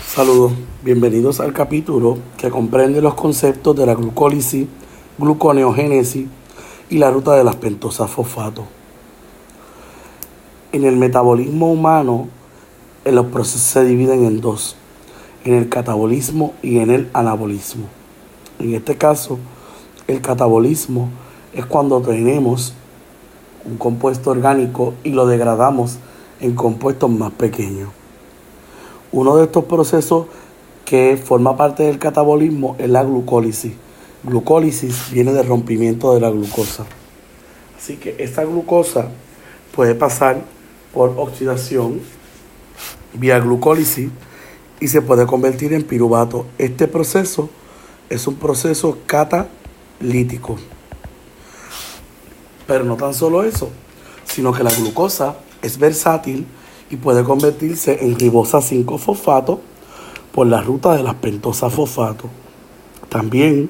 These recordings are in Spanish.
Saludos, bienvenidos al capítulo que comprende los conceptos de la glucólisis, gluconeogénesis y la ruta de las pentosas fosfato. En el metabolismo humano, los procesos se dividen en dos, en el catabolismo y en el anabolismo. En este caso, el catabolismo es cuando tenemos un compuesto orgánico y lo degradamos en compuestos más pequeños. Uno de estos procesos que forma parte del catabolismo es la glucólisis. Glucólisis viene del rompimiento de la glucosa. Así que esta glucosa puede pasar por oxidación vía glucólisis y se puede convertir en piruvato. Este proceso es un proceso catalítico. Pero no tan solo eso, sino que la glucosa es versátil y puede convertirse en ribosa 5-fosfato por la ruta de las pentosas fosfato. También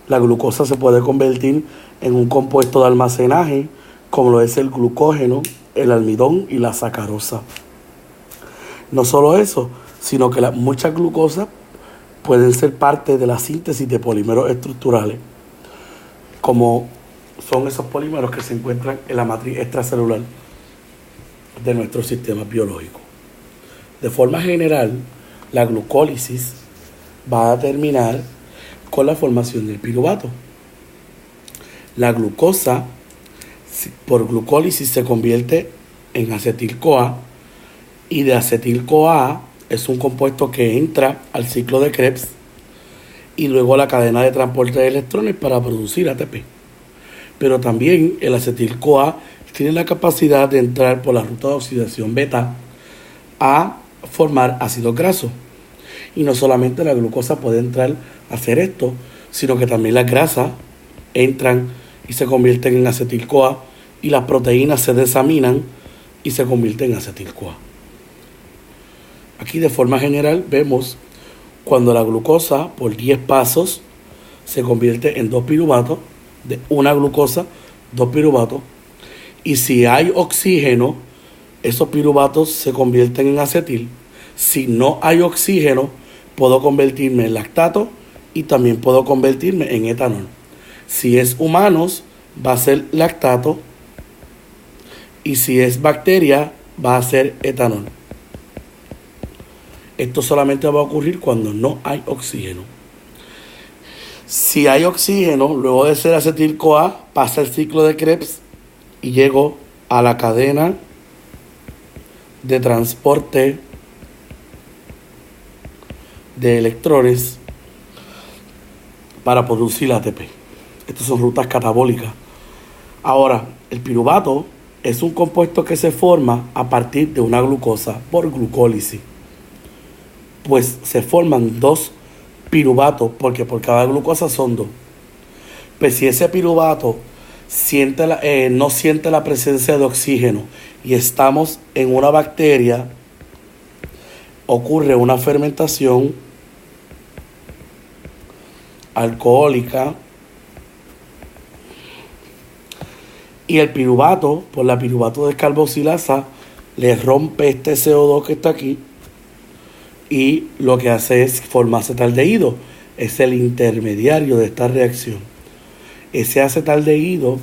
la glucosa se puede convertir en un compuesto de almacenaje, como lo es el glucógeno, el almidón y la sacarosa. No solo eso, sino que muchas glucosas pueden ser parte de la síntesis de polímeros estructurales, como son esos polímeros que se encuentran en la matriz extracelular de nuestro sistema biológico. De forma general, la glucólisis va a terminar con la formación del piruvato. La glucosa, por glucólisis, se convierte en acetil-CoA y de acetil-CoA es un compuesto que entra al ciclo de Krebs y luego a la cadena de transporte de electrones para producir ATP. Pero también el acetil-CoA tiene la capacidad de entrar por la ruta de oxidación beta a formar ácidos grasos. Y no solamente la glucosa puede entrar a hacer esto, sino que también las grasas entran y se convierten en acetil-CoA y las proteínas se desaminan y se convierten en acetil-CoA. Aquí de forma general vemos cuando la glucosa por 10 pasos se convierte en 2 piruvatos, de una glucosa, 2 piruvatos, y si hay oxígeno, esos piruvatos se convierten en acetil. Si no hay oxígeno, puedo convertirme en lactato y también puedo convertirme en etanol. Si es humanos, va a ser lactato, y si es bacteria, va a ser etanol. Esto solamente va a ocurrir cuando no hay oxígeno. Si hay oxígeno, luego de ser acetil-CoA, pasa el ciclo de Krebs y llego a la cadena de transporte de electrones para producir ATP. Estas son rutas catabólicas. Ahora, el piruvato es un compuesto que se forma a partir de una glucosa por glucólisis. Pues se forman 2 piruvatos, porque por cada glucosa son 2. Pues si ese piruvato no siente la presencia de oxígeno y estamos en una bacteria, ocurre una fermentación alcohólica y el piruvato, por la piruvato descarboxilasa, le rompe este CO2 que está aquí y lo que hace es formar acetaldehído. Es el intermediario de esta reacción. Ese acetaldehído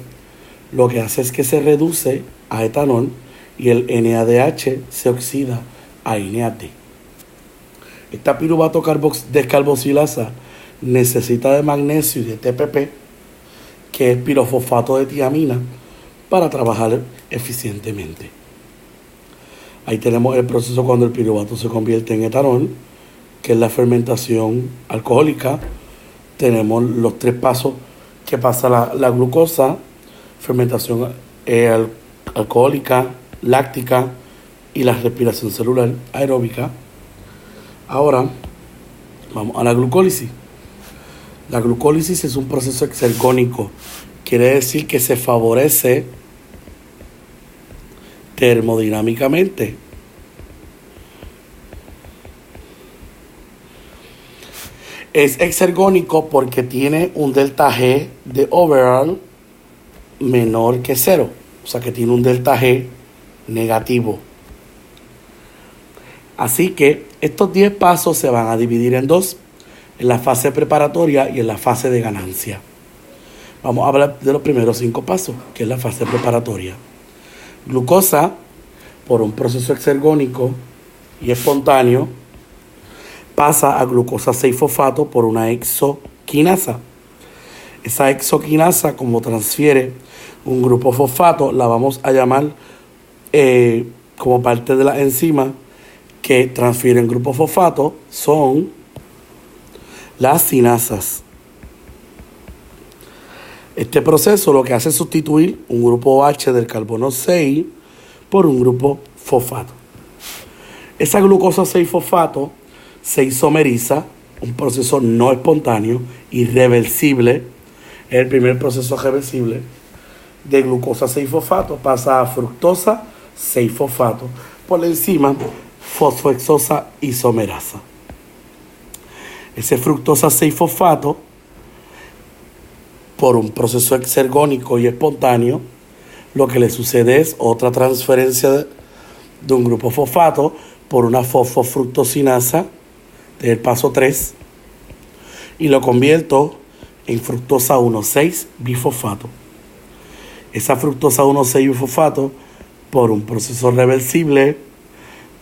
lo que hace es que se reduce a etanol y el NADH se oxida a NAD. Esta piruvato descarboxilasa necesita de magnesio y de TPP, que es pirofosfato de tiamina, para trabajar eficientemente. Ahí tenemos el proceso cuando el piruvato se convierte en etanol, que es la fermentación alcohólica. Tenemos los 3 pasos que pasa la glucosa, fermentación alcohólica, láctica y la respiración celular aeróbica. Ahora vamos a la glucólisis. La glucólisis es un proceso exergónico, quiere decir que se favorece termodinámicamente. Es exergónico porque tiene un delta G de overall menor que 0, o sea que tiene un delta G negativo. Así que estos 10 pasos se van a dividir en dos, en la fase preparatoria y en la fase de ganancia. Vamos a hablar de los primeros 5 pasos, que es la fase preparatoria. Glucosa, por un proceso exergónico y espontáneo, pasa a glucosa 6-fosfato por una exoquinasa. Esa exoquinasa, como transfiere un grupo fosfato, la vamos a llamar como parte de la enzima que transfieren grupo fosfato, son las cinasas. Este proceso lo que hace es sustituir un grupo OH del carbono 6 por un grupo fosfato. Esa glucosa 6-fosfato se isomeriza, un proceso no espontáneo, irreversible, es el primer proceso reversible. De glucosa 6-fosfato pasa a fructosa 6-fosfato por la enzima fosfohexosa isomerasa. Ese fructosa 6-fosfato, por un proceso exergónico y espontáneo, lo que le sucede es otra transferencia de un grupo fosfato por una fosfofructosinasa del paso 3 y lo convierto en fructosa 1,6-bifosfato. Esa fructosa 1,6-bifosfato, por un proceso reversible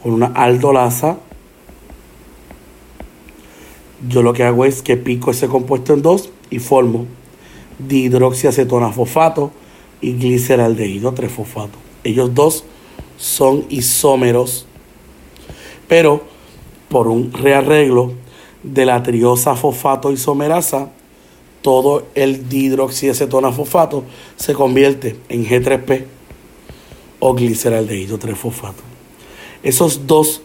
con una aldolasa, yo lo que hago es que pico ese compuesto en dos y formo dihidroxiacetona-fosfato y gliceraldehído 3-fosfato. Ellos dos son isómeros, pero por un rearreglo de la triosa fosfato isomerasa, todo el dihidroxiacetona-fosfato se convierte en G3P o gliceraldehído 3-fosfato. Esos dos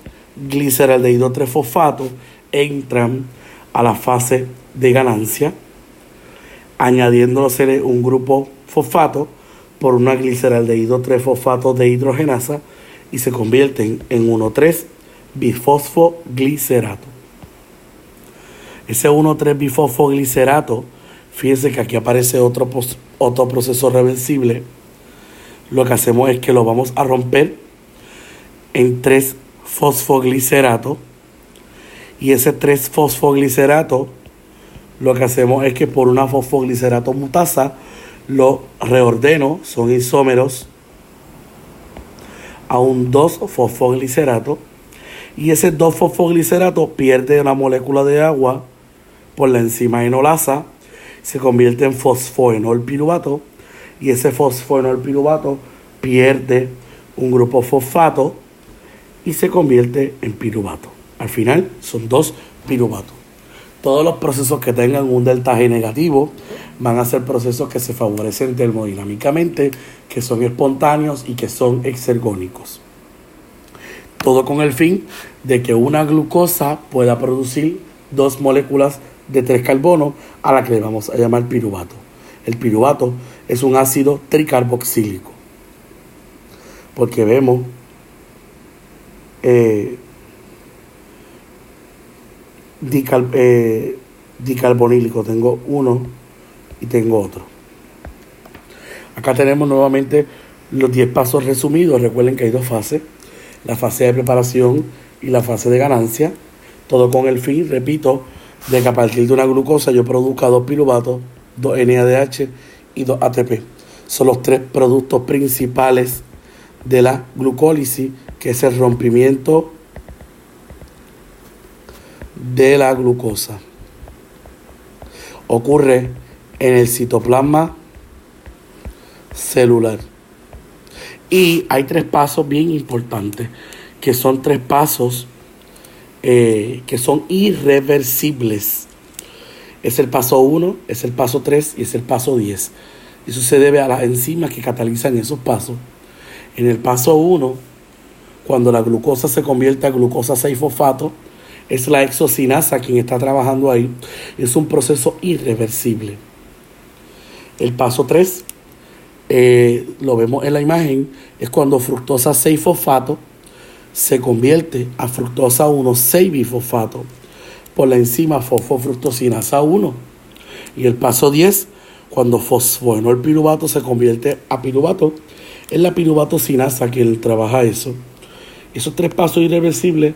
gliceraldehído 3-fosfato entran a la fase de ganancia, añadiéndose un grupo fosfato por una gliceraldehído 3-fosfato de hidrogenasa y se convierten en 1,3-bifosfoglicerato. Ese 1,3-bifosfoglicerato, fíjense que aquí aparece otro proceso reversible. Lo que hacemos es que lo vamos a romper en 3-fosfoglicerato y ese 3-fosfoglicerato lo que hacemos es que por una fosfoglicerato mutasa lo reordeno, son isómeros, a un 2-fosfoglicerato y ese 2-fosfoglicerato pierde una molécula de agua por la enzima enolasa, se convierte en fosfoenolpiruvato y ese fosfoenolpiruvato pierde un grupo fosfato y se convierte en piruvato. Al final son 2 piruvatos. Todos los procesos que tengan un delta G negativo van a ser procesos que se favorecen termodinámicamente, que son espontáneos y que son exergónicos. Todo con el fin de que una glucosa pueda producir 2 moléculas de 3 carbonos a la que le vamos a llamar piruvato. El piruvato es un ácido tricarboxílico, porque vemos dicarbonílico, tengo uno y tengo otro. Acá tenemos nuevamente los 10 pasos resumidos. Recuerden que hay 2 fases, la fase de preparación y la fase de ganancia, todo con el fin, repito, de que a partir de una glucosa yo produzca 2 piruvatos, 2 NADH y 2 ATP. Son los 3 productos principales de la glucólisis, que es el rompimiento de la glucosa. Ocurre en el citoplasma celular. Y hay 3 pasos bien importantes, que son 3 pasos que son irreversibles. Es el paso 1, es el paso 3 y es el paso 10. Eso se debe a las enzimas que catalizan esos pasos. En el paso 1, cuando la glucosa se convierte a glucosa 6-fosfato, es la exocinasa quien está trabajando ahí. Es un proceso irreversible. El paso 3, lo vemos en la imagen, es cuando fructosa 6-fosfato se convierte a fructosa 1,6-bifosfato por la enzima fosfofructosinasa 1. Y el paso 10, cuando fosfoenolpiruvato se convierte a piruvato, es la piruvatosinasa quien trabaja eso. Esos 3 pasos irreversibles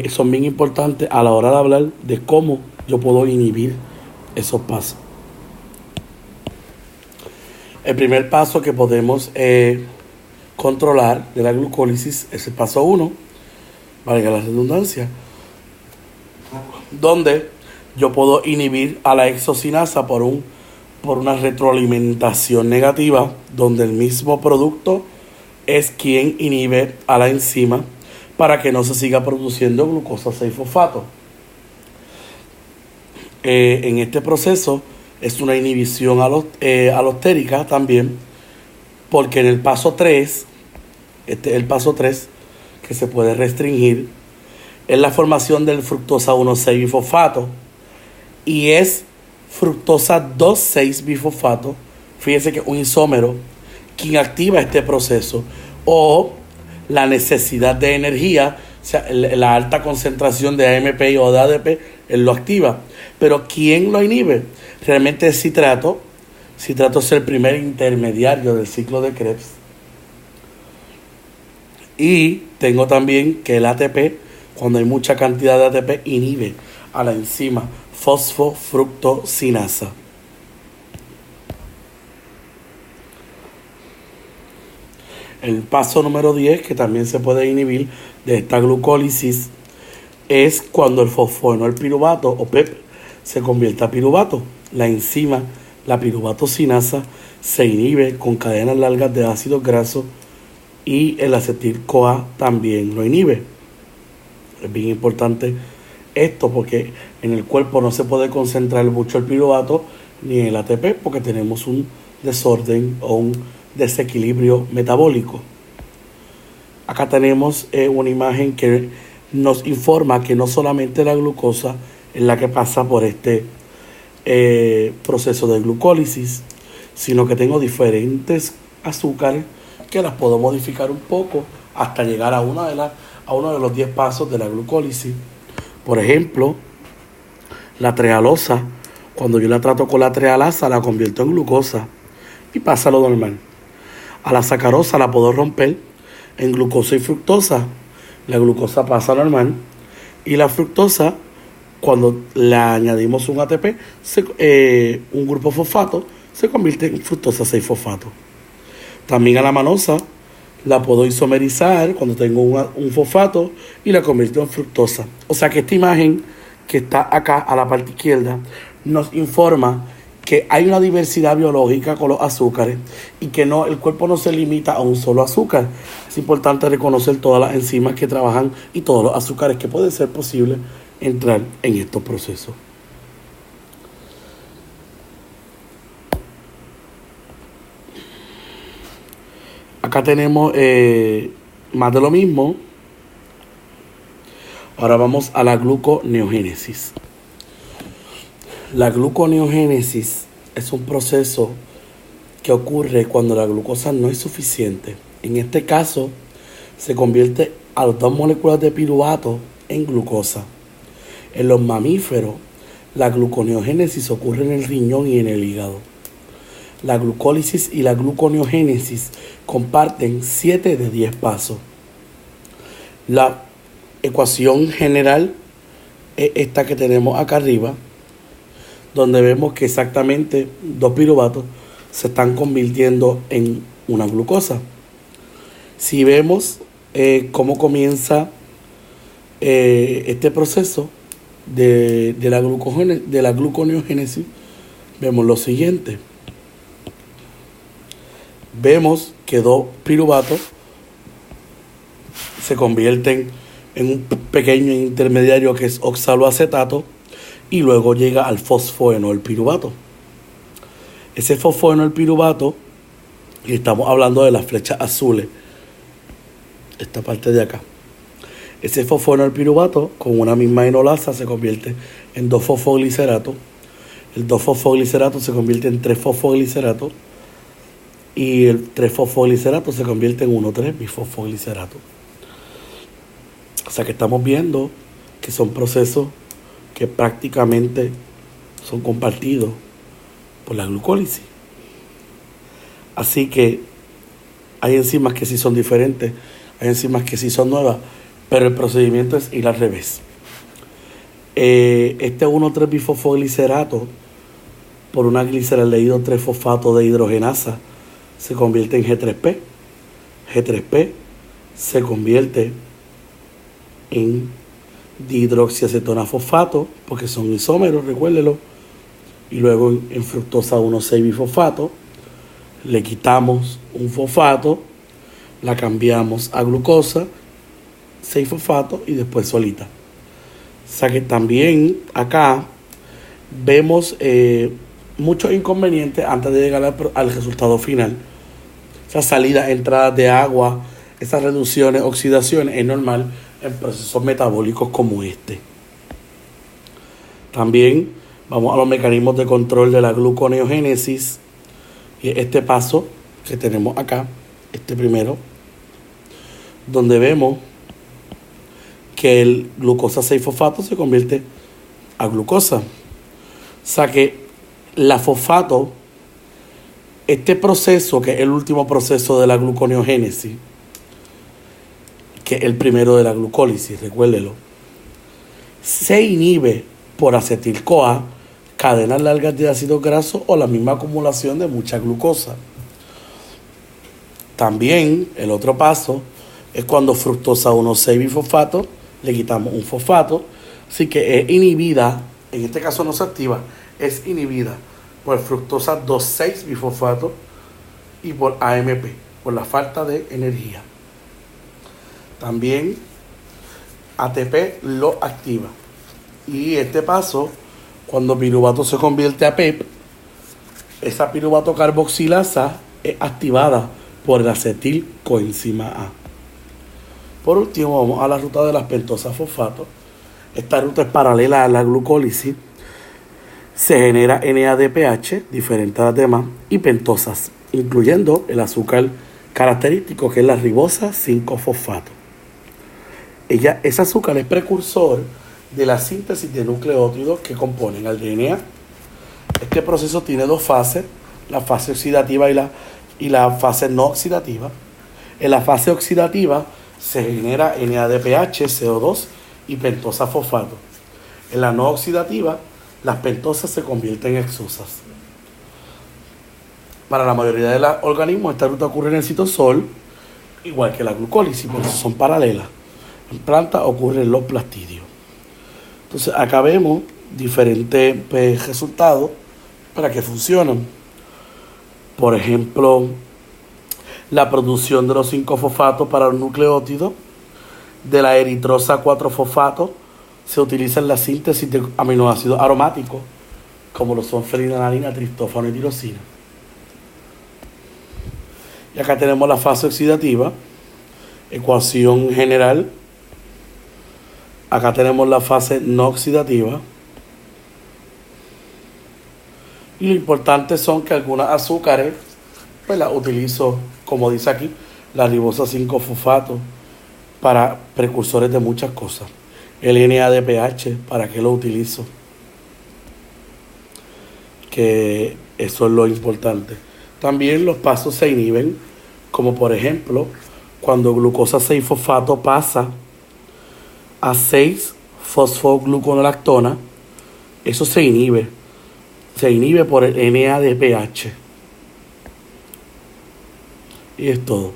son bien importantes a la hora de hablar de cómo yo puedo inhibir esos pasos. El primer paso que podemos controlar de la glucólisis es el paso 1, valga la redundancia, donde yo puedo inhibir a la hexocinasa por una retroalimentación negativa, donde el mismo producto es quien inhibe a la enzima para que no se siga produciendo glucosa 6-fosfato. En este proceso es una inhibición alostérica también, porque en el paso 3, este es el paso 3 que se puede restringir, es la formación del fructosa 1,6-bifosfato y es fructosa 2,6-bifosfato, fíjense que es un isómero, quien activa este proceso, o la necesidad de energía, o sea, la alta concentración de AMP o de ADP, él lo activa. Pero ¿quién lo inhibe? Realmente es citrato. Citrato es el primer intermediario del ciclo de Krebs. Y tengo también que el ATP, cuando hay mucha cantidad de ATP, inhibe a la enzima fosfofructosinasa. El paso número 10, que también se puede inhibir de esta glucólisis, es cuando el fosfoenol piruvato o PEP se convierte a piruvato. La enzima, la piruvatosinasa, se inhibe con cadenas largas de ácidos grasos y el acetil-CoA también lo inhibe. Es bien importante esto porque en el cuerpo no se puede concentrar mucho el piruvato ni el ATP porque tenemos un desorden o un desequilibrio metabólico. Acá tenemos una imagen que nos informa que no solamente la glucosa es la que pasa por este proceso de glucólisis, sino que tengo diferentes azúcares que las puedo modificar un poco hasta llegar a uno de los 10 pasos de la glucólisis. Por ejemplo, la trealosa, cuando yo la trato con la trealasa, la convierto en glucosa y pasa lo normal. A la sacarosa la puedo romper en glucosa y fructosa. La glucosa pasa normal y la fructosa, cuando le añadimos un ATP, un grupo fosfato, se convierte en fructosa 6-fosfato. También a la manosa la puedo isomerizar cuando tengo un fosfato y la convierto en fructosa. O sea que esta imagen que está acá a la parte izquierda nos informa que hay una diversidad biológica con los azúcares y que el cuerpo no se limita a un solo azúcar. Es importante reconocer todas las enzimas que trabajan y todos los azúcares que puede ser posible entrar en estos procesos. Acá tenemos más de lo mismo. Ahora vamos a la gluconeogénesis. La gluconeogénesis es un proceso que ocurre cuando la glucosa no es suficiente. En este caso, se convierte a las 2 moléculas de piruvato en glucosa. En los mamíferos, la gluconeogénesis ocurre en el riñón y en el hígado. La glucólisis y la gluconeogénesis comparten 7 de 10 pasos. La ecuación general es esta que tenemos acá arriba, donde vemos que exactamente 2 piruvatos se están convirtiendo en una glucosa. Si vemos cómo comienza este proceso de la gluconeogénesis, vemos lo siguiente. Vemos que 2 piruvatos se convierten en un pequeño intermediario que es oxaloacetato y luego llega al fosfoenol piruvato. Ese fosfoenol piruvato, y estamos hablando de las flechas azules, esta parte de acá. Ese fosfoenol piruvato con una misma enolasa se convierte en 2-fosfoglicerato. El 2-fosfoglicerato se convierte en 3-fosfoglicerato. Y el 3-fosfoglicerato se convierte en 1,3-bifosfoglicerato. O sea que estamos viendo que son procesos que prácticamente son compartidos por la glucólisis. Así que hay enzimas que sí son diferentes, hay enzimas que sí son nuevas, pero el procedimiento es ir al revés. Este 1,3-bifosfoglicerato por una gliceraldehído 3-fosfato de hidrogenasa se convierte en G3P. G3P se convierte en dihidroxiacetona fosfato, porque son isómeros, recuérdelo, y luego en fructosa 1,6-bifosfato le quitamos un fosfato, la cambiamos a glucosa 6-fosfato y después solita. O sea que también acá vemos muchos inconvenientes antes de llegar al resultado final. Esas salidas, entradas de agua, esas reducciones, oxidaciones, es normal en procesos metabólicos como este. También vamos a los mecanismos de control de la gluconeogénesis. Y este paso que tenemos acá, este primero, donde vemos que el glucosa 6-fosfato se convierte a glucosa. O sea que la fosfato, este proceso, que es el último proceso de la gluconeogénesis, que es el primero de la glucólisis, recuérdelo, se inhibe por acetil-CoA, cadenas largas de ácidos grasos o la misma acumulación de mucha glucosa. También el otro paso es cuando fructosa 1,6-bifosfato le quitamos un fosfato, así que es inhibida, en este caso no se activa, es inhibida por fructosa 2,6-bifosfato y por AMP, por la falta de energía. También ATP lo activa. Y este paso, cuando piruvato se convierte a PEP, esa piruvato carboxilasa es activada por el acetilcoenzima A. Por último, vamos a la ruta de las pentosas fosfato. Esta ruta es paralela a la glucólisis. Se genera NADPH, diferente a las demás, y pentosas, incluyendo el azúcar característico que es la ribosa 5-fosfato. Ese azúcar es precursor de la síntesis de nucleótidos que componen al DNA. Este proceso tiene dos fases, la fase oxidativa y la fase no oxidativa. En la fase oxidativa se genera NADPH, CO2 y pentosa fosfato. En la no oxidativa, las pentosas se convierten en exosas. Para la mayoría de los organismos, esta ruta ocurre en el citosol, igual que la glucólisis, por eso son paralelas. En plantas ocurre en los plastidios. Entonces, acá vemos diferentes resultados para que funcionen. Por ejemplo, la producción de los 5-fosfatos para los nucleótidos, de la eritrosa 4-fosfato, se utiliza en la síntesis de aminoácidos aromáticos, como lo son fenilalanina, triptófano y tirosina. Y acá tenemos la fase oxidativa, ecuación general. Acá tenemos la fase no oxidativa. Y lo importante son que algunas azúcares, pues las utilizo, como dice aquí, la ribosa 5-fosfato, para precursores de muchas cosas. El NADPH, ¿para qué lo utilizo? Que eso es lo importante. También los pasos se inhiben, como por ejemplo, cuando glucosa 6-fosfato pasa a 6-fosfogluconolactona, eso se inhibe. Se inhibe por el NADPH. Y es todo.